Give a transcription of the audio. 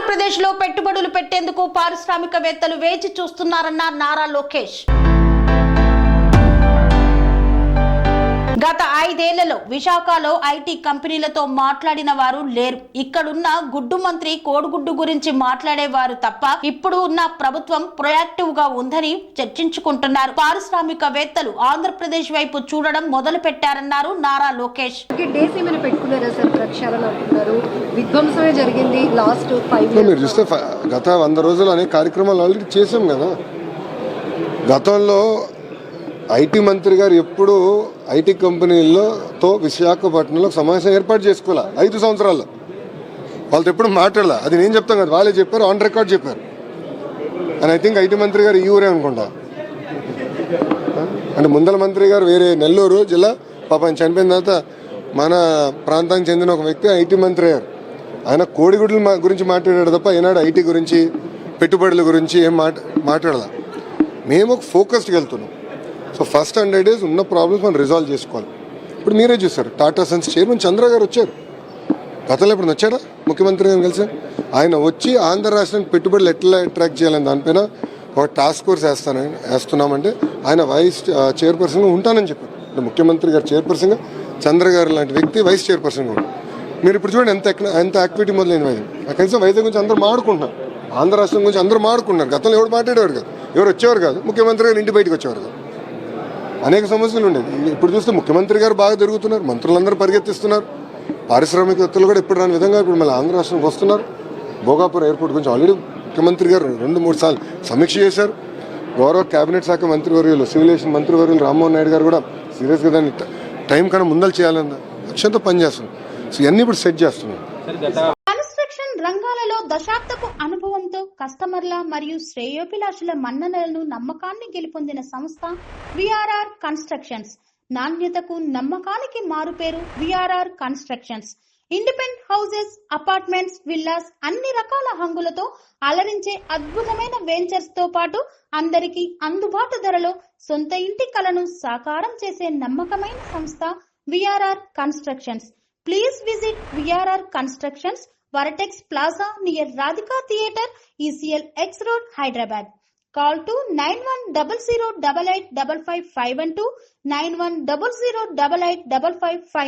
ఆంధ్రప్రదేశ్ లో పెట్టుబడులు పెట్టేందుకు పారిశ్రామికవేత్తలు వేచి చూస్తున్నారన్న నారా లోకేష్. గత 5 ఏళ్లలో విశాఖలో ఐటీ కంపెనీలతో మాట్లాడిన వారు లేరు. ఇక్కడున్న గుడ్డు మంత్రి కోడిగుడ్డు గురించి మాట్లాడేవారు తప్ప ఇప్పుడు ఉన్న ప్రభుత్వం ప్రొయాక్టివ్ గా ఉందని చర్చించుకుంటున్నారు. పారిశ్రామికవేత్తలు ఆంధ్రప్రదేశ్ వైపు చూడడం మొదలు పెట్టారన్నారు నారా లోకేష్. విధ్వంసమే జరిగింది లాస్ట్ 5 ఇయర్స్. మీరు చూస్తే గత 100 రోజులు అనే కార్యక్రమాలు ఆల్రెడీ చేసాం కదా. గతంలో ఐటీ మంత్రి గారు ఎప్పుడు ఐటీ కంపెనీలతో విశాఖపట్నంలో సమావేశం ఏర్పాటు చేసుకోవాలా 5 సంవత్సరాల్లో. వాళ్ళతో ఎప్పుడు మాట్లాడాల. అది నేను చెప్తాను కదా, వాళ్ళే చెప్పారు, ఆన్ రికార్డ్ చెప్పారు. అండ్ ఐ థింక్ ఐటీ మంత్రి గారు ఈ ఊరే అనుకుంటా. అంటే ముందల మంత్రి గారు వేరే నెల్లూరు జిల్లా, పాపం చనిపోయిన తర్వాత మన ప్రాంతానికి చెందిన ఒక వ్యక్తి ఐటీ మంత్రి అయ్యారు. ఆయన కోడిగుడ్ల గురించి మాట్లాడాడు తప్ప ఈనాడు ఐటీ గురించి పెట్టుబడుల గురించి ఏం మాట్లాడాల. మేము ఒక ఫోకస్డ్కి వెళ్తున్నాం. సో ఫస్ట్ 100 days ఉన్న ప్రాబ్లమ్స్ మనం రిజాల్వ్ చేసుకోవాలి. ఇప్పుడు మీరే చూస్తారు, టాటా సన్స్ చైర్మన్ చంద్ర గారు వచ్చారు. గతంలో ఇప్పుడు వచ్చాడా ముఖ్యమంత్రి గారు కలిసి? ఆయన వచ్చి ఆంధ్ర రాష్ట్రానికి పెట్టుబడులు ఎట్లా అట్రాక్ట్ చేయాలని దానిపైన ఒక టాస్క్ ఫోర్స్ వేస్తున్నామంటే ఆయన వైస్ చైర్పర్సన్గా ఉంటానని చెప్పారు. అంటే ముఖ్యమంత్రి గారు చైర్పర్సన్గా, చంద్ర గారు లాంటి వ్యక్తి వైస్ చైర్పర్సన్గా ఉంటారు. మీరు ఇప్పుడు చూడండి ఎంత యాక్టివిటీ మొదలైంది వైజాగ్. కనీసం వైజాగ్ గురించి అందరూ మాడుకుంటున్నారు, ఆంధ్ర రాష్ట్రం గురించి అందరూ మాడుకుంటున్నారు. గతంలో ఎవరు మాట్లాడేవారు కాదు, ఎవరు వచ్చేవారు కాదు, ముఖ్యమంత్రి గారు ఇంటి బయటకు వచ్చేవారు కాదు. అనేక సమస్యలు ఉండేది. ఇప్పుడు చూస్తే ముఖ్యమంత్రి గారు బాగా తిరుగుతున్నారు, మంత్రులందరూ పరిగెత్తిస్తున్నారు. పారిశ్రామికవేత్తలు కూడా ఇప్పుడు రాని విధంగా ఇప్పుడు మళ్ళీ ఆంధ్ర రాష్ట్రానికి వస్తున్నారు. భోగాపురం ఎయిర్పోర్ట్ గురించి ఆల్రెడీ ముఖ్యమంత్రి గారు 2-3 సార్లు సమీక్ష చేశారు. గౌరవ కేబినెట్ శాఖ మంత్రివర్యులు, సివిలేషన్ మంత్రివర్యులు రామ్మోహన్ నాయుడు గారు కూడా సీరియస్గా దాన్ని టైం కన్నా ముందలు చేయాలన్న లక్ష్యంతో పనిచేస్తున్నారు. సో ఇవన్నీ ఇప్పుడు సెట్ చేస్తున్నాం. రంగాలలో దశాబ్దపు అనుభవంతో కస్టమర్ల మరియు శ్రేయోభిలాషుల మన్ననలను, నమ్మకాన్ని గెలుపొందిన సంస్థ విఆర్ఆర్ కన్స్ట్రక్షన్స్. నాణ్యతకు, నమ్మకానికి మారుపేరు V R R constructions. Independent houses, apartments, villas, అన్ని రకాల హంగులతో అలరించే అద్భుతమైన వెంచర్స్ తో పాటు అందరికీ అందుబాటు ధరలో సొంత ఇంటి కలను సాకారం చేసే నమ్మకమైన సంస్థ VRR constructions. Please visit VRR constructions, Varatex Plaza near Radhika Theatre, ECL X Road, Hyderabad. Call to 910088555512, 9100885559.